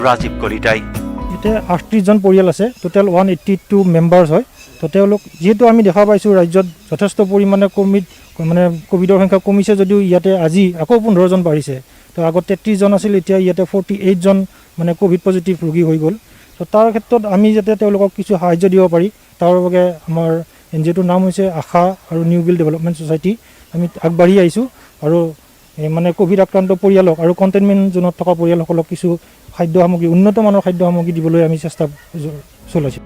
ৰাজীৱ কলিতাই। এতিয়া 38জন পৰিয়াল আছে, টোটেল 182 মেম্বাৰ্ছ হয়। তো তেওঁলোক যেহেতু আমি দেখা পাইছোঁ ৰাজ্যত যথেষ্ট পৰিমাণে কোভিডৰ সংখ্যা কমিছে যদিও ইয়াতে আজি আকৌ 15জন বাঢ়িছে। তো আগত 33জন আছিল, এতিয়া ইয়াতে 48জন কোভিড পজিটিভ ৰোগী হৈ গ'ল। তো তাৰ ক্ষেত্ৰত আমি যাতে তেওঁলোকক কিছু সাহায্য দিব পাৰি তাৰ বাবে আমাৰ NGOটোৰ নাম হৈছে আশা আৰু নিউ বিল ডেভেলপমেণ্ট ছ'চাইটি। আমি আগবাঢ়ি আহিছোঁ আৰু কোভিড আক্ৰান্ত পৰিয়ালক আৰু কণ্টেইনমেণ্ট জোনত থকা পৰিয়ালসকলক কিছু খাদ্য সামগ্ৰী, উন্নত মানৰ খাদ্য সামগ্ৰী দিবলৈ আমি চেষ্টা চলাইছোঁ।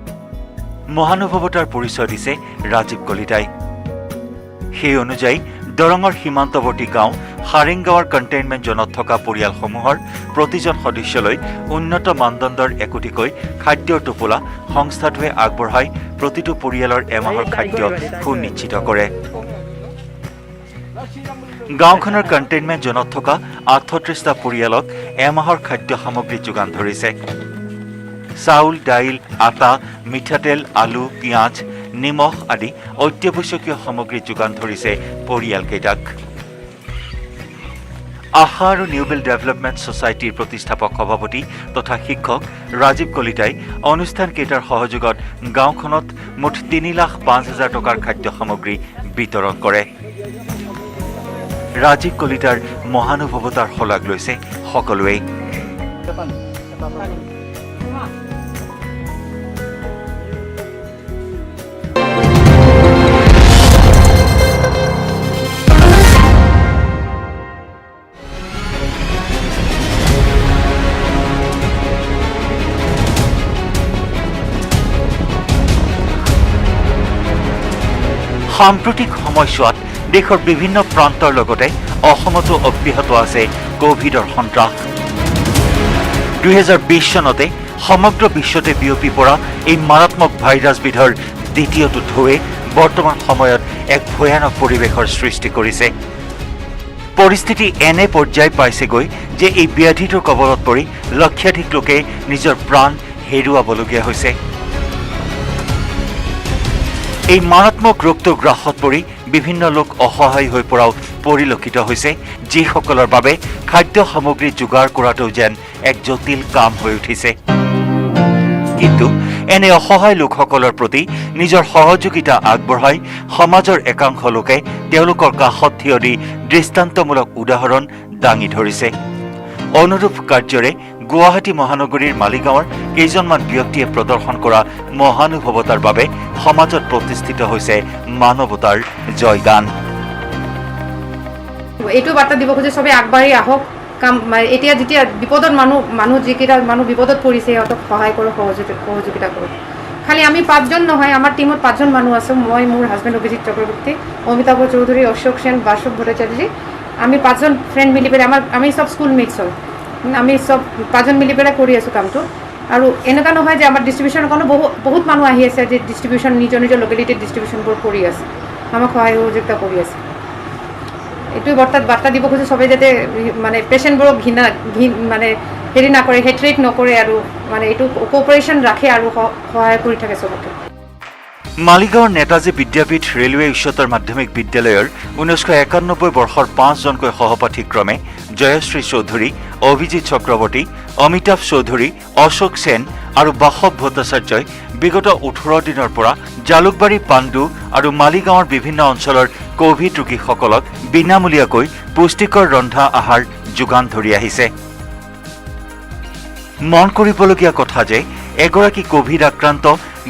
মহানুভৱতাৰ পৰিচয় দিছে ৰাজীৱ কলিতাই। সেই অনুযায়ী দৰঙৰ সীমান্তৱৰ্তী গাঁও হাৰিংগাঁৱৰ কণ্টেইনমেণ্ট জোনত থকা পৰিয়ালসমূহৰ প্ৰতিজন সদস্যলৈ উন্নত মানদণ্ডৰ একোটিকৈ খাদ্যৰ টোপোলা সংস্থাটোৱে আগবঢ়াই প্ৰতিটো পৰিয়ালৰ এমাহৰ খাদ্য সুনিশ্চিত কৰে। গাঁওখনৰ কণ্টেইনমেণ্ট জোনত থকা 38টা পৰিয়ালক এমাহৰ খাদ্য সামগ্ৰী যোগান ধৰিছে। চাউল, দাইল, আটা, মিঠাতেল, আলু, পিঁয়াজ, নিমখ আদি অত্যাৱশ্যকীয় সামগ্ৰী যোগান ধৰিছে পৰিয়ালকেইটাক। আশা আৰু নিউ বিল ডেভেলপমেণ্ট ছ'চাইটিৰ প্ৰতিষ্ঠাপক সভাপতি তথা শিক্ষক ৰাজীৱ কলিতাই অনুষ্ঠানকেইটাৰ সহযোগত গাঁওখনত মুঠ 3,05,000 টকাৰ খাদ্য সামগ্ৰী বিতৰণ কৰে। ৰাজীৱ কলিতাৰ মহানুভৱতাৰ শলাগ লৈছে সকলোৱেই। সাম্প্ৰতিক সময়ছোৱাত দেশৰ বিভিন্ন প্ৰান্তৰ লগতে অসমতো অব্যাহত আছে কোভিডৰ সন্ত্ৰাস। 2020 চনতে সমগ্ৰ বিশ্বতে বিয়পি পৰা এই মাৰাত্মক ভাইৰাছবিধৰ দ্বিতীয়টো ঢৌৱে বৰ্তমান সময়ত এক ভয়ানক পৰিৱেশৰ সৃষ্টি কৰিছে। পৰিস্থিতি এনে পৰ্যায় পাইছেগৈ যে এই ব্যাধিটোৰ কবলত পৰি লক্ষাধিক লোকে নিজৰ প্ৰাণ হেৰুৱাবলগীয়া হৈছে। এই মাৰাত্মক ৰোগটো গ্ৰাসত পৰি বিভিন্ন লোক অসহায় হৈ পৰাও পৰিলক্ষিত হৈছে, যিসকলৰ বাবে খাদ্য সামগ্ৰী যোগাৰ কৰাটো যেন এক জটিল কাম হৈ উঠিছে। কিন্তু এনে অসহায় লোকসকলৰ প্ৰতি নিজৰ সহযোগিতা আগবঢ়াই সমাজৰ একাংশ লোকে তেওঁলোকৰ কাষত থিয় দি দৃষ্টান্তমূলক উদাহৰণ দাঙি ধৰিছে। অনুৰূপ কাৰ্যৰে গুৱাহাটী মহানগৰীৰ মালিগাঁৱৰ কেইজনমান ব্যক্তিয়ে প্ৰদৰ্শন কৰা মহানুভৱতাৰ বাবে সমাজত প্ৰতিষ্ঠিত হৈছে মানৱতাৰ জয়গান। এইটো বাৰ্তা দিব খোজে সবে আগবাঢ়ি আহক। এতিয়া যেতিয়া বিপদত যিকেইটা মানুহ বিপদত পৰিছে সিহঁতক সহায় কৰক, সহযোগিতা কৰক। খালি আমি 5জন নহয়, আমাৰ টিমত 5জন মানুহ আছোঁ। মই, মোৰ হাজবেণ্ড অভিজিৎ চক্ৰৱৰ্তী, অমিতাভ চৌধুৰী, অশোক সেন, বাসৱ ভট্টাচাৰ্যী। আমি 5জন ফ্ৰেণ্ড মিলি পেলাই আমি চব স্কুলমেটছ হয়। আমি চব 5জন মিলি পেলাই কৰি আছোঁ কামটো। আৰু এনেকুৱা নহয় যে আমাৰ ডিষ্ট্ৰিবিউশ্যনৰ কাৰণে বহুত মানুহ আহি আছে যে ডিষ্ট্ৰিবিউশ্যন নিজৰ লোকেলিটিত ডিষ্ট্ৰিবিউশ্যনবোৰ কৰি আছে, আমাক সহায় সহযোগিতা কৰি আছে। এইটোৱে বাৰ্তা দিব খোজে সবে যাতে পেচেণ্টবোৰক হেৰি নকৰে, হেট্ৰেট নকৰে আৰু এইটো কোঅপাৰেশ্যন ৰাখে আৰু সহায় কৰি থাকে চবকে। মালিগাঁৱৰ নেতাজী বিদ্যাপীঠ ৰেলৱে উচ্চতৰ মাধ্যমিক বিদ্যালয়ৰ 1991 বৰ্ষৰ 5জনকৈ সহপাঠী ক্ৰমে জয়শ্ৰী চৌধুৰী, অভিজিৎ চক্ৰৱৰ্তী, অমিতাভ চৌধুৰী, অশোক সেন আৰু বাসৱ ভট্টাচাৰ্যই বিগত 18 দিনৰ পৰা জালুকবাৰী, পাণ্ডু আৰু মালিগাঁৱৰ বিভিন্ন অঞ্চলৰ কোভিড ৰোগীসকলক বিনামূলীয়াকৈ পুষ্টিকৰ ৰন্ধা আহাৰ যোগান ধৰি আহিছে। মন কৰিবলগীয়া কথা যে এগৰাকী কোভিড আক্ৰান্ত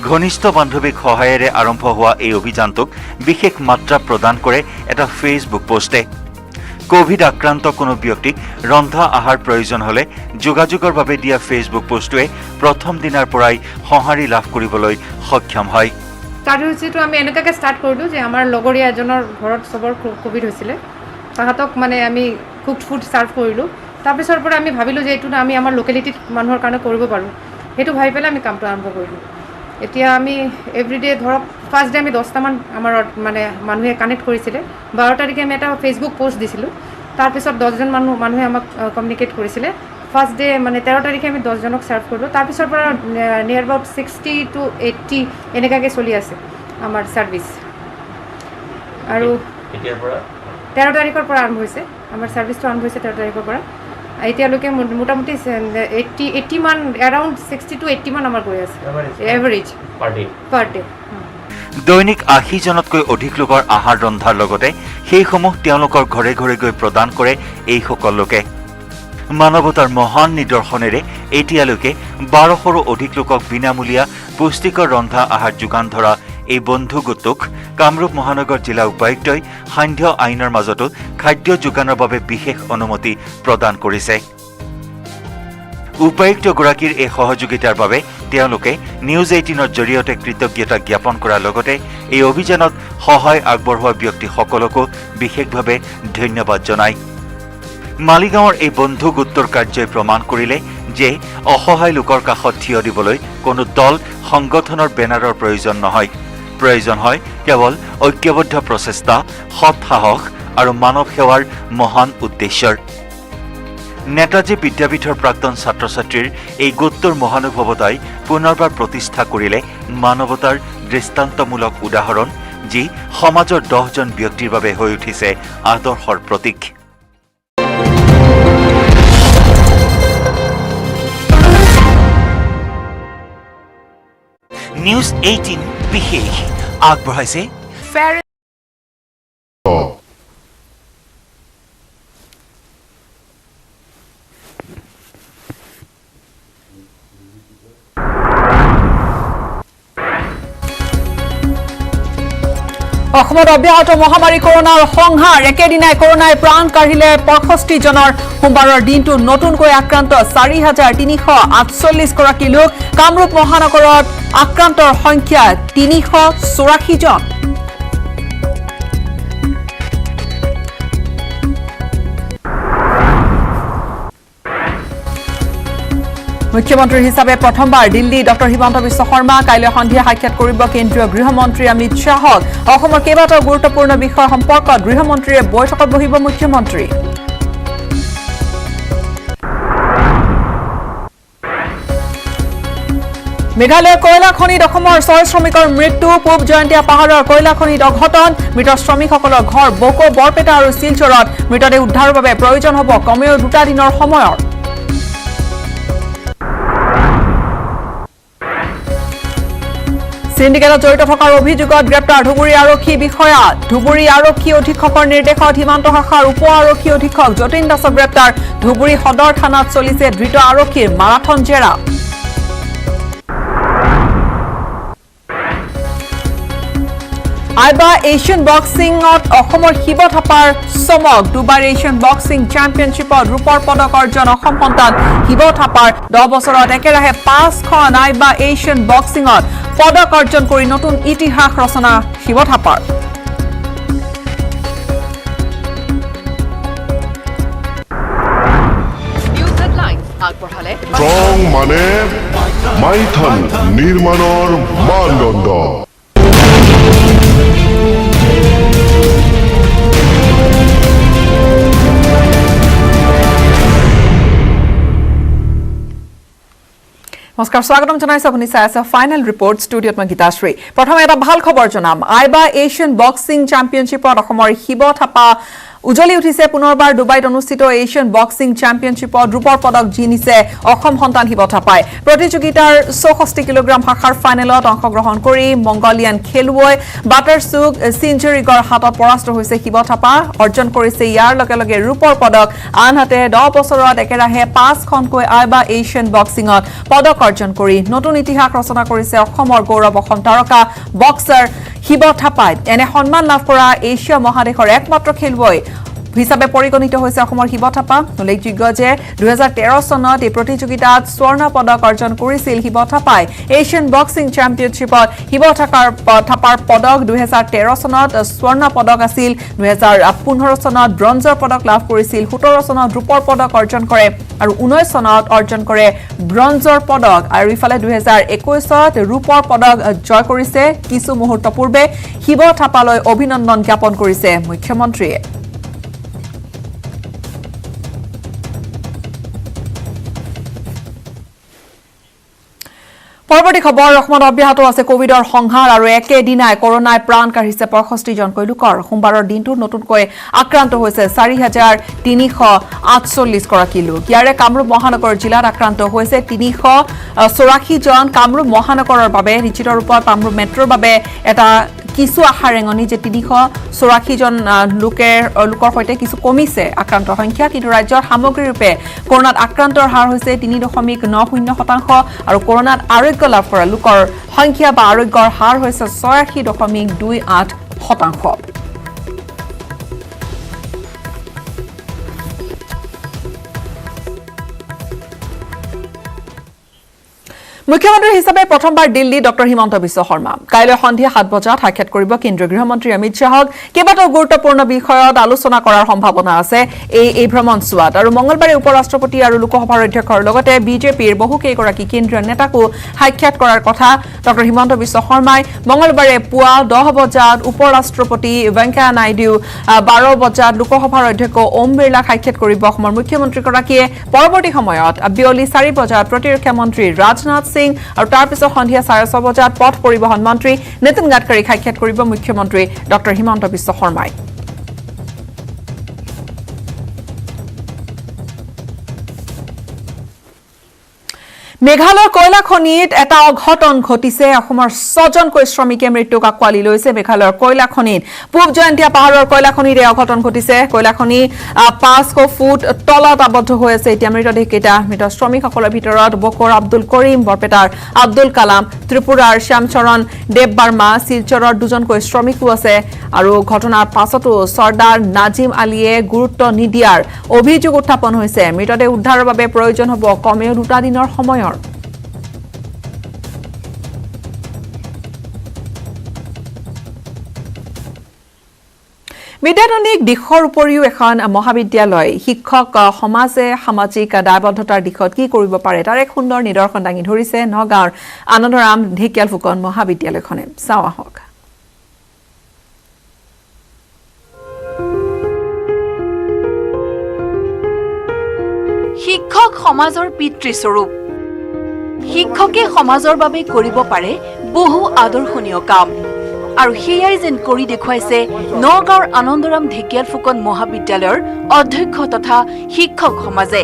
ঘনিষ্ঠ বান্ধৱীক সহায়েৰে আৰম্ভ হোৱা এই অভিযানটোক বিশেষ মাত্ৰা প্ৰদান কৰে এটা ফেচবুক পোষ্টে। কোভিড আক্ৰান্ত কোনো ব্যক্তিক ৰন্ধা আহাৰ প্ৰয়োজন হ'লে যোগাযোগৰ বাবে দিয়া ফেচবুক পোষ্টটোৱে প্ৰথম দিনাৰ পৰাই সঁহাৰি লাভ কৰিবলৈ সক্ষম হয়। কাৰ্যসূচীটো আমি এনেকুৱাকৈ ষ্টাৰ্ট কৰিলোঁ যে আমাৰ লগৰীয়া এজনৰ ঘৰত চবৰ কোভিড হৈছিলে, তাহাঁতক আমি কুকড ফুড ছাৰ্ভ কৰিলোঁ। তাৰপিছৰ পৰা আমি ভাবিলোঁ যে এইটো আমি আমাৰ লোকেলিটিত মানুহৰ কাৰণে কৰিব পাৰোঁ, সেইটো ভাবি পেলাই আমি কামটো আৰম্ভ কৰিলোঁ। এতিয়া আমি এভৰিডে ধৰক ফাৰ্ষ্ট ডে আমি 10টামান আমাৰ মানুহে কানেক্ট কৰিছিলে। 12 তাৰিখে আমি এটা ফেচবুক পোষ্ট দিছিলোঁ, তাৰপিছত 10জন মানুহে আমাক কমিউনিকেট কৰিছিলে। ফাৰ্ষ্ট ডে 13 তাৰিখে আমি 10জনক ছাৰ্ভ কৰিলোঁ। তাৰপিছৰ পৰা নিয়াৰ এবাউট 60 to 80 এনেকুৱাকৈ চলি আছে আমাৰ ছাৰ্ভিচ। আৰু 13 তাৰিখৰ পৰা আৰম্ভ হৈছে আমাৰ ছাৰ্ভিচটো, আৰম্ভ হৈছে 13 তাৰিখৰ পৰা। এতিয়ালৈকে মোটামুটি 80 মান এৰাউণ্ড 60 to 80 মান আমাৰ গৈ আছে এভাৰেজ পাৰ ডে দৈনিক 80 জনতকৈ অধিক লোকৰ আহাৰ ৰন্ধাৰ লগতে সেইসমূহ তেওঁলোকৰ ঘৰে ঘৰে গৈ প্ৰদান কৰে এইসকল লোকে মানৱতাৰ মহান নিদৰ্শনেৰে এতিয়ালৈকে 1200ৰো অধিক লোকক বিনামূলীয়া পুষ্টিকৰ ৰন্ধা আহাৰ যোগান ধৰা এই বন্ধু গোটক কামৰূপ মহানগৰ জিলা উপায়ুক্তই সান্ধ্য আইনৰ মাজতো খাদ্য যোগানৰ বাবে বিশেষ অনুমতি প্ৰদান কৰিছে উপায়ুক্তগৰাকীৰ এই সহযোগিতাৰ বাবে তেওঁলোকে নিউজ 18ৰ জৰিয়তে কৃতজ্ঞতা জ্ঞাপন কৰাৰ লগতে এই অভিযানত সহায় আগবঢ়োৱা ব্যক্তিসকলকো বিশেষভাৱে ধন্যবাদ জনায় মালিগাঁৱৰ এই বন্ধু গোটৰ কাৰ্যই প্ৰমাণ কৰিলে যে অসহায় লোকৰ কাষত থিয় দিবলৈ কোনো দল সংগঠনৰ বেনাৰৰ প্ৰয়োজন নহয় প্ৰয়োজন হয় কেৱল ঐক্যবদ্ধ প্ৰচেষ্টা সৎ সাহস আৰু মানৱ সেৱাৰ মহান উদ্দেশ্যৰ নেতাজী বিদ্যাপীঠৰ প্ৰাক্তন ছাত্ৰ ছাত্ৰীৰ এই গোটটোৰ মহানুভৱতাই পুনৰবাৰ প্ৰতিষ্ঠা কৰিলে মানৱতাৰ দৃষ্টান্তমূলক উদাহৰণ যি সমাজৰ 10 জন ব্যক্তিৰ বাবে হৈ উঠিছে আদৰ্শৰ প্ৰতীক নিউজ 18 বিশেষ আগবঢ়াইছে অসমত অব্যাহত মহামাৰী কৰোনাৰ সংহাৰ একেদিনাই কৰোনাই প্ৰাণ কাঢ়িলে 65 জনৰ সোমবাৰৰ দিনটো নতুনকৈ আক্ৰান্ত 4348 গৰাকী লোক কামৰূপ মহানগৰত আক্ৰান্তৰ সংখ্যা 384 জন মুখ্যমন্ত্ৰী হিচাপে প্ৰথমবাৰ দিল্লী ডক্টৰ হিমন্ত বিশ্ব শৰ্মা কাইলৈ সন্ধিয়া সাক্ষাৎ কৰিব কেন্দ্ৰীয় গৃহমন্ত্ৰী অমিত শ্বাহক অসমৰ কেইবাটাও গুৰুত্বপূৰ্ণ বিষয় সম্পৰ্কত গৃহমন্ত্ৰীয়ে বৈঠকত বহিব মুখ্যমন্ত্ৰী মেঘালয়ৰ কয়লা খনিত অসমৰ 6 শ্ৰমিকৰ মৃত্যু পূব জয়ন্তীয়া পাহাৰৰ কয়লা খনিত অঘটন মৃত শ্ৰমিকসকলৰ ঘৰ বকো বৰপেটা আৰু শিলচৰত মৃতদেহ উদ্ধাৰৰ বাবে প্ৰয়োজন হ'ব কমেও 2 দিনৰ সময়ৰ সিন্ডিকেটত জড়িত থকাৰ অভিযোগত গ্ৰেপ্তাৰ ধুবুৰী আৰক্ষী বিষয়া ধুবুৰী আৰক্ষী অধীক্ষকৰ নিৰ্দেশত সীমান্ত শাখাৰ উপ আৰক্ষী অধীক্ষক যতীন দাসক গ্ৰেপ্তাৰ ধুবুৰী সদৰ থানাত চলিছে ধৃত আৰক্ষীৰ মাৰাথন জেৰা আইবা এছিয়ান বক্সিংত অসমৰ শিৱ থাপাৰ চমক দুবাৰ এছিয়ান বক্সিং চেম্পিয়নশ্বিপত ৰূপৰ পদক অৰ্জন অসম সন্তান শিৱ থাপাৰ 10 বছৰত একেৰাহে 5খন আইবা এছিয়ান বক্সিংত পদক অৰ্জন কৰি নতুন ইতিহাস ৰচনা শিৱ থাপাৰ স্ট্ৰং মানে মাইথন নিৰ্মাণৰ মানদণ্ড নমস্কাৰ স্বাগতম জনাইছো আপুনি চাই আছে ফাইনেল ৰিপৰ্ট ষ্টুডিঅ'ত মই গীতাশ্ৰী প্ৰথমে এটা ভাল খবৰ জনাম আইবা এছিয়ান বক্সিং চেম্পিয়নশ্বিপত অসমৰ শিৱ থাপা উজলি উঠিছে পুনৰবাৰ ডুবাইত অনুষ্ঠিত এছিয়ান বক্সিং চেম্পিয়নশ্বিপত ৰূপৰ পদক জিনিছে অসম সন্তান শিৱ থাপাই প্ৰতিযোগিতাৰ 64 কিলোগ্ৰাম শাখাৰ ফাইনেলত অংশগ্ৰহণ কৰি মংগোলিয়ান খেলুৱৈ বাটাৰচুক সিনজুৰিগৰ হাতত পৰাস্ত হৈছে শিৱ থাপা অৰ্জন কৰিছে ইয়াৰ লগে লগে ৰূপৰ পদক আনহাতে 10 বছৰত একেৰাহে 5খনকৈ আইবা এছিয়ান বক্সিংত পদক অৰ্জন কৰি নতুন ইতিহাস ৰচনা কৰিছে অসমৰ গৌৰৱ অসম তাৰকা বক্সাৰ শিৱ থাপাই এনে সন্মান লাভ কৰা এছিয়া মহাদেশৰ একমাত্ৰ খেলুৱৈ হিচাপে পৰিগণিত হৈছে অসমৰ শিৱ থাপা উল্লেখযোগ্য যে 2013 চনত এই প্ৰতিযোগিতাত স্বৰ্ণ পদক অৰ্জন কৰিছিল শিৱ থাপাই এছিয়ান বক্সিং চেম্পিয়নশ্বিপত শিৱ থাপাৰ পদক 2013 চনত স্বৰ্ণ পদক আছিল 2015 চনত ব্ৰঞ্জৰ পদক লাভ কৰিছিল 17 চনত ৰূপৰ পদক অৰ্জন কৰে আৰু 19 চনত অৰ্জন কৰে ব্ৰঞ্জৰ পদক আৰু ইফালে 2021ত ৰূপৰ পদক জয় কৰিছে কিছু মুহূৰ্ত পূৰ্বে শিৱ থাপালৈ অভিনন্দন জ্ঞাপন কৰিছে মুখ্যমন্ত্ৰীয়ে পৰৱৰ্তী খবৰ অসমত অব্যাহত আছে কোভিডৰ সংহাৰ আৰু একেদিনাই কৰোনাই প্ৰাণ কাঢ়িছে 65 জনকৈ লোকৰ সোমবাৰৰ দিনটোত নতুনকৈ আক্ৰান্ত হৈছে 4348 গৰাকী লোক ইয়াৰে কামৰূপ মহানগৰ জিলাত আক্ৰান্ত হৈছে 384 জন কামৰূপ মহানগৰৰ বাবে নিশ্চিত ৰূপত কামৰূপ মেট্ৰৰ বাবে এটা কিছু আশা ৰেঙনি যে 384 জন লোকৰ সৈতে কিছু কমিছে আক্ৰান্ত সংখ্যা কিন্তু ৰাজ্যৰ সামগ্ৰীৰূপে কৰোনাত আক্ৰান্তৰ হাৰ হৈছে 3.90% আৰু কৰোনাত আৰোগ্য লাভ কৰা লোকৰ সংখ্যা বা আৰোগ্যৰ হাৰ হৈছে 86.28%। মুখ্যমন্ত্ৰী হিচাপে প্ৰথমবাৰ দিল্লী ডক্টৰ হিমন্ত বিশ্ব শৰ্মা কাইলৈ সন্ধিয়া 7 বজাত সাক্ষাৎ কৰিব কেন্দ্ৰীয় গৃহমন্ত্ৰী অমিত শ্বাহক কেইবাটাও গুৰুত্বপূৰ্ণ বিষয়ত আলোচনা কৰাৰ সম্ভাৱনা আছে এই ভ্ৰমণচোৱাত আৰু মঙলবাৰে উপৰাষ্ট্ৰপতি আৰু লোকসভাৰ অধ্যক্ষৰ লগতে বিজেপিৰ বহুকেইগৰাকী কেন্দ্ৰীয় নেতাকো সাক্ষাৎ কৰাৰ কথা ডক্টৰ হিমন্ত বিশ্ব শৰ্মাই মঙলবাৰে পুৱা 10 বজাত উপৰাষ্ট্ৰপতি ভেংকায়া নাইডু 12 বজাত লোকসভাৰ অধ্যক্ষ ওম বিৰলাক সাক্ষাৎ কৰিব অসমৰ মুখ্যমন্ত্ৰীগৰাকীয়ে পৰৱৰ্তী সময়ত বিয়লি 4 বজাত প্ৰতিৰক্ষা মন্ত্ৰী ৰাজনাথ সিং আৰু তাৰ পিছত সন্ধিয়া 6:30 বজাত পথ পৰিবহণ মন্ত্ৰী নিতিন গাডকাৰীক সাক্ষাৎ কৰিব মুখ্যমন্ত্ৰী ডক্টৰ হিমন্ত বিশ্ব শৰ্মাই। মেঘালয়ৰ কয়লা খনিত এটা অঘটন ঘটিছে অসমৰ 6জনকৈ শ্ৰমিকে মৃত্যুক আঁকোৱালি লৈছে মেঘালয়ৰ কয়লা খনিত পূব জয়ন্তীয়া পাহাৰৰ কয়লা খনিত এই অঘটন ঘটিছে কয়লা খনি 500 ফুট তলত আবদ্ধ হৈ আছে এতিয়া মৃতদেহকেইটা মৃত শ্ৰমিকসকলৰ ভিতৰত বকৰ আব্দুল কৰিম বৰপেটাৰ আব্দুল কালাম ত্ৰিপুৰাৰ শ্যামচৰণ দেৱ বাৰ্মা শিলচৰৰ 2জনকৈ শ্ৰমিকো আছে আৰু ঘটনাৰ পাছতো চৰ্দাৰ নাজিম আলীয়ে গুৰুত্ব নিদিয়াৰ অভিযোগ উত্থাপন হৈছে মৃতদেহ উদ্ধাৰৰ বাবে প্ৰয়োজন হ'ব কমেও 2 দিনৰ সময়ৰ। বিদ্যাধনিক দিশৰ উপৰিও এখন মহাবিদ্যালয় শিক্ষক সমাজে সামাজিক দায়বদ্ধতাৰ দিশত কি কৰিব পাৰে তাৰ এক সুন্দৰ নিদৰ্শন দাঙি ধৰিছে নগাঁৱৰ আনন্দৰাম ঢেকিয়াল ফুকন মহাবিদ্যালয়খনে চাওঁ আহক। শিক্ষক সমাজৰ পিতৃস্বৰূপ শিক্ষকে সমাজৰ বাবে কৰিব পাৰে বহু আদৰ্শনীয় কাম আৰু সেয়াই যেন কৰি দেখুৱাইছে নগাঁৱৰ আনন্দৰাম ঢেকিয়াল ফুকন মহাবিদ্যালয়ৰ অধ্যক্ষ তথা শিক্ষক সমাজে।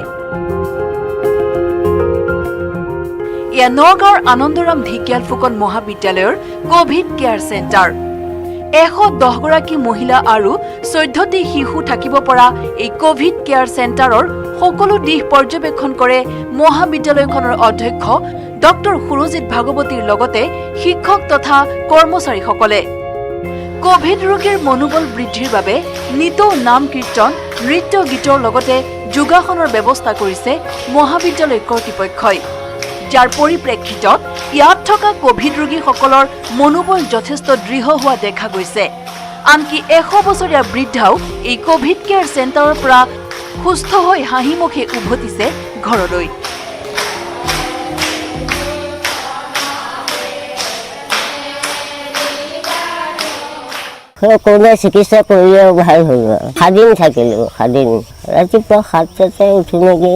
এয়া নগাঁৱৰ আনন্দৰাম ঢেকিয়াল ফুকন মহাবিদ্যালয়ৰ কোভিড কেয়াৰ চেণ্টাৰ 110 গৰাকী মহিলা আৰু 14টি শিশু থাকিব পৰা এই কোভিড কেয়াৰ চেণ্টাৰৰ সকলো দিশ পৰ্যবেক্ষণ কৰে মহাবিদ্যালয়খনৰ অধ্যক্ষ ডক্টৰ সুৰজিৎ ভাগৱতীৰ লগতে শিক্ষক তথা কৰ্মচাৰীসকলে কোভিড ৰোগীৰ মনোবল বৃদ্ধিৰ বাবে নিতৌ নাম কীৰ্তন নৃত্য গীতৰ লগতে যোগাসনৰ ব্যৱস্থা কৰিছে মহাবিদ্যালয় কৰ্তৃপক্ষই যাৰ পৰিপ্ৰেক্ষিতত ইয়াত থকা কোভিড ৰোগীসকলৰ মনোবল যথেষ্ট দৃঢ় হোৱা দেখা গৈছে আনকি 100 বছৰীয়া বৃদ্ধাও এই কোভিড কেয়াৰ চেণ্টাৰৰ পৰা সুস্থ হৈ হাঁহিমুখে উভতিছে ঘৰলৈ। কৰোণা চিকিৎসা কৰিলে ভাল হ'ল সাদিন থাকিলোঁ সাদিন ৰাতিপুৱা 7টাতে উঠো নেকি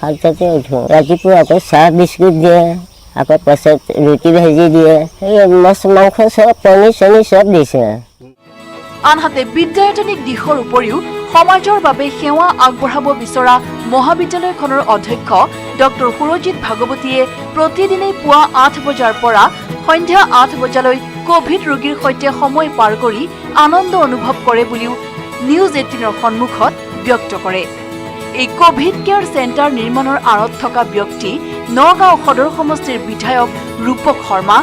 7টাতে উঠো ৰাতিপুৱা আকৌ চাহ বিস্কুট দিয়ে আকৌ পাছত ৰুটি ভাজি দিয়ে এই মাছ মাংস চব পনীৰ চনীৰ চব দিছে। আনহাতে বিদ্যায়তনিক দিশৰ উপৰিও সমাজৰ বাবে সেৱা আগবঢ়াব বিচৰা মহাবিদ্যালয়খনৰ অধ্যক্ষ ডক্টৰ সুৰজিৎ ভাগৱতীয়ে প্ৰতিদিনেই পুৱা 8 বজাৰ পৰা সন্ধিয়া 8 বজালৈ কোভিড ৰোগীৰ সৈতে সময় পাৰ কৰি আনন্দ অনুভৱ কৰে বুলিও নিউজ 18ৰ সন্মুখত ব্যক্ত কৰে। এই কোভিড কেয়াৰ চেণ্টাৰ নিৰ্মাণৰ আঁৰত থকা ব্যক্তি নগাঁও সদৰ সমষ্টিৰ বিধায়ক ৰূপক শৰ্মা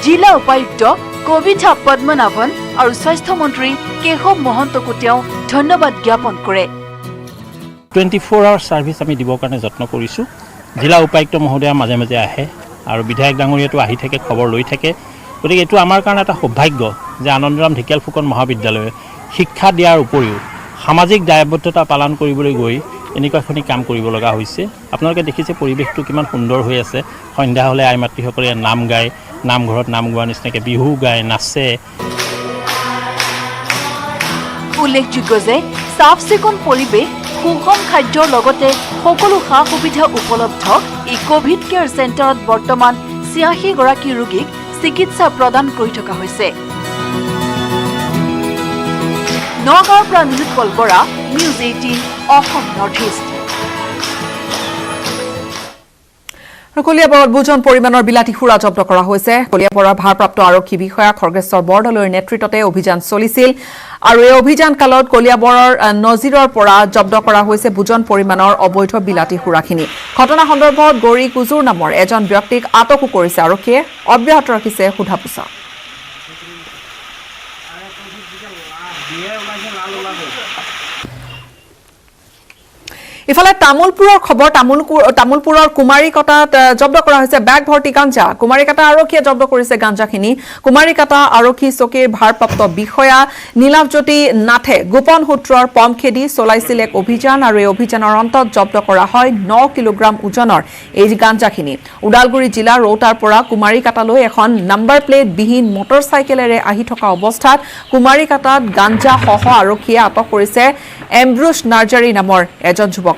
জিলা উপায়ুক্ত কবিতা পদ্মনাভন আৰু স্বাস্থ্যমন্ত্ৰী কেশৱ মহন্তকো তেওঁ ধন্যবাদ জ্ঞাপন কৰে। 24 আৱাৰ ছাৰ্ভিচ আমি দিবৰ কাৰণে যত্ন কৰিছোঁ জিলা উপায়ুক্ত মহোদয়া মাজে মাজে আহে আৰু বিধায়ক ডাঙৰীয়াটো আহি থাকে খবৰ লৈ থাকে গতিকে এইটো আমাৰ কাৰণে এটা সৌভাগ্য যে আনন্দৰাম ঢেকিয়াল ফুকন মহাবিদ্যালয়ে শিক্ষা দিয়াৰ উপৰিও সামাজিক দায়বদ্ধতা পালন কৰিবলৈ গৈ এনেকুৱাখিনি কাম কৰিব লগা হৈছে। আপোনালোকে দেখিছে পৰিৱেশটো কিমান সুন্দৰ হৈ আছে সন্ধ্যা হ'লে আই মাতৃসকলে নাম গায় নামঘৰত নাম গোৱাৰ নিচিনাকৈ বিহু গায় নাচে। উল্লেখযোগ্য যে চাফ চিকুণ পৰিৱেশ সুষম খাদ্যৰ লগতে সকলো সা সুবিধা উপলব্ধ এই কোভিড কেয়াৰ চেণ্টাৰত বৰ্তমান 86 গৰাকী ৰোগীক চিকিৎসা প্ৰদান কৰি থকা হৈছে। নগাঁৱৰ পৰা Nilotpal Bora, news 18 Assam north east. কলিয়াবৰত বুজন পৰিমাণৰ বিলাতী সুৰা জব্দ কৰা হৈছে। কলিয়াবৰৰ ভাৰপ্ৰাপ্ত আৰক্ষী বিষয়া খৰ্গেশ্বৰ বৰদলৈৰ নেতৃত্বতে অভিযান চলিছিল আৰু এই অভিযান কালত কলিয়াবৰৰ নজিৰৰ পৰা জব্দ কৰা হৈছে বুজন পৰিমাণৰ অবৈধ বিলাতী সুৰাখিনি। ঘটনা সন্দৰ্ভত গৌৰী কুজুৰ নামৰ এজন ব্যক্তিক আটকো কৰিছে আৰক্ষীয়ে, অব্যাহত ৰাখিছে সোধা পোছা। ইফালে তামোলপুৰৰ খবৰ, তামোলপুৰৰ কুমাৰীকটাত জব্দ কৰা হৈছে বেগ ভৰ্তি গাঞ্জা। কুমাৰীকাটা আৰক্ষীয়ে জব্দ কৰিছে গাঞ্জাখিনি। কুমাৰীকাটা আৰক্ষী চকীৰ ভাৰপ্ৰাপ্ত বিষয়া নীলাৱজ্যোতি নাথে গোপন সূত্ৰৰ পম খেদি চলাইছিল এক অভিযান আৰু এই অভিযানৰ অন্তত জব্দ কৰা হয় 9 কিলোগ্ৰাম ওজনৰ এই গাঞ্জাখিনি। ওদালগুৰি জিলাৰ ৰৌতাৰ পৰা কুমাৰীকাটালৈ এখন নাম্বাৰ প্লেট বিহীন মটৰচাইকেলেৰে আহি থকা অৱস্থাত কুমাৰীকাটাত গাঞ্জাসহ আৰক্ষীয়ে আটক কৰিছে এম্ব্ৰুছ নাৰ্জাৰী নামৰ এজন যুৱকক।